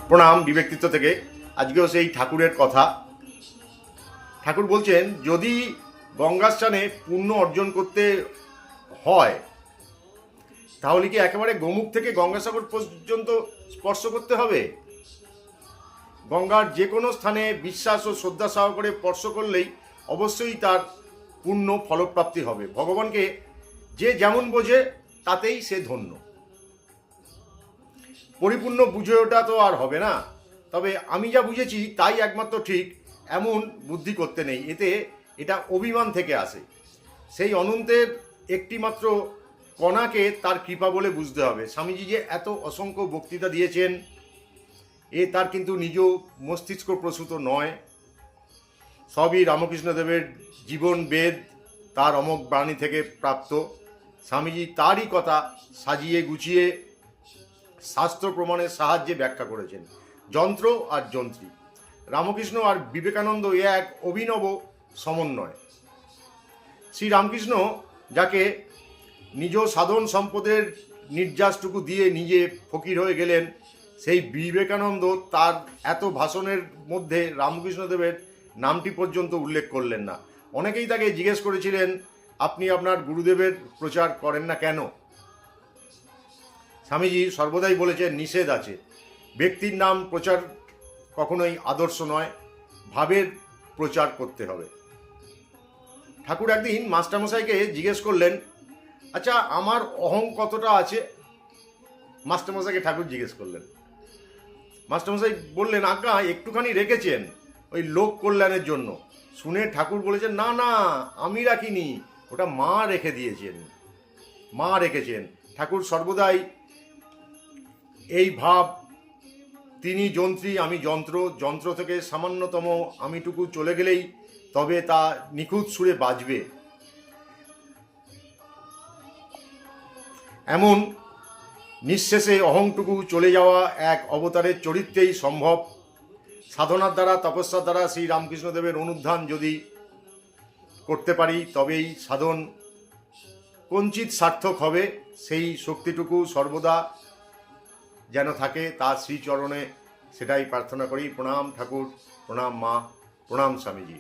প্রণাম বিব্যক্তিত্ব থেকে। আজকেও সেই ঠাকুরের কথা। ঠাকুর বলছেন, যদি গঙ্গা স্নানে পুণ্য অর্জন করতে হয় তাহলে কি একেবারে গোমুখ থেকে গঙ্গাসাগর পর্যন্ত স্পর্শ করতে হবে? গঙ্গার যে কোনো স্থানে বিশ্বাস ও শ্রদ্ধা সহকারে স্পর্শ করলেই অবশ্যই তার পূর্ণ ফলপ্রাপ্তি হবে। ভগবানকে যে যেমন বোঝে তাতেই সে ধন্য। পরিপূর্ণ বুঝে ওঠা তো আর হবে না, তবে আমি যা বুঝেছি তাই একমাত্র ঠিক এমন বুদ্ধি করতে নেই। এটা অভিমান থেকে আসে। সেই অনন্তের একটিমাত্র কণাকে তার কৃপা বলে বুঝতে হবে। স্বামীজি যে এত অসংখ্য বক্তৃতা দিয়েছেন তার কিন্তু নিজ মস্তিষ্ক প্রসূত নয়, সবই রামকৃষ্ণদেবের জীবন বেদ, তার অমোঘ বাণী থেকে প্রাপ্ত। স্বামীজি তারই কথা সাজিয়ে গুছিয়ে শাস্ত্র প্রমাণের সাহায্যে ব্যাখ্যা করেছেন। যন্ত্র আর যন্ত্রী, রামকৃষ্ণ আর বিবেকানন্দ এক অভিনব সমন্বয়। শ্রী রামকৃষ্ণ যাকে নিজ সাধন সম্পদের নির্যাসটুকু দিয়ে নিজে ফকির হয়ে গেলেন, সেই বিবেকানন্দ তার এত ভাষণের মধ্যে রামকৃষ্ণদেবের নামটি পর্যন্ত উল্লেখ করলেন না। অনেকেই তাকে জিজ্ঞেস করেছিলেন, আপনি আপনার গুরুদেবের প্রচার করেন না কেন? স্বামীজি সর্বদাই বলেছেন, নিষেধ আছে। ব্যক্তির নাম প্রচার কখনোই আদর্শ নয়, ভাবের প্রচার করতে হবে। ঠাকুর একদিন মাস্টারমশাইকে জিজ্ঞেস করলেন, আচ্ছা আমার অহং কতটা আছে? মাস্টারমশাইকে ঠাকুর জিজ্ঞেস করলেন। মাস্টারমশাই বললেন, আজ্ঞা একটুখানি রেখেছেন ওই লোক কল্যাণের জন্য। শুনে ঠাকুর বলেছেন, না না, আমি রাখিনি, ওটা মা রেখে দিয়েছেন, মা রেখেছেন। ঠাকুর সর্বদাই এই ভাব, তিনি যন্ত্রী আমি যন্ত্র, যন্ত্র থেকে সামান্যতম আমিটুকু চলে গেলেই তবে তা নিখুঁত সুরে বাজবে, এমন নিঃশেষে অহংটুকু চলে যাওয়া এক অবতারের চরিত্রেই সম্ভব। সাধনার দ্বারা, তপস্যার দ্বারা শ্রী রামকৃষ্ণদেবের অনুধান যদি করতে পারি তবেই সাধন কঞ্চিত সার্থক হবে। সেই শক্তিটুকু সর্বদা যেন থাকে তার শ্রীচরণে, সেটাই প্রার্থনা করি। প্রণাম ঠাকুর, প্রণাম মা, প্রণাম স্বামীজি।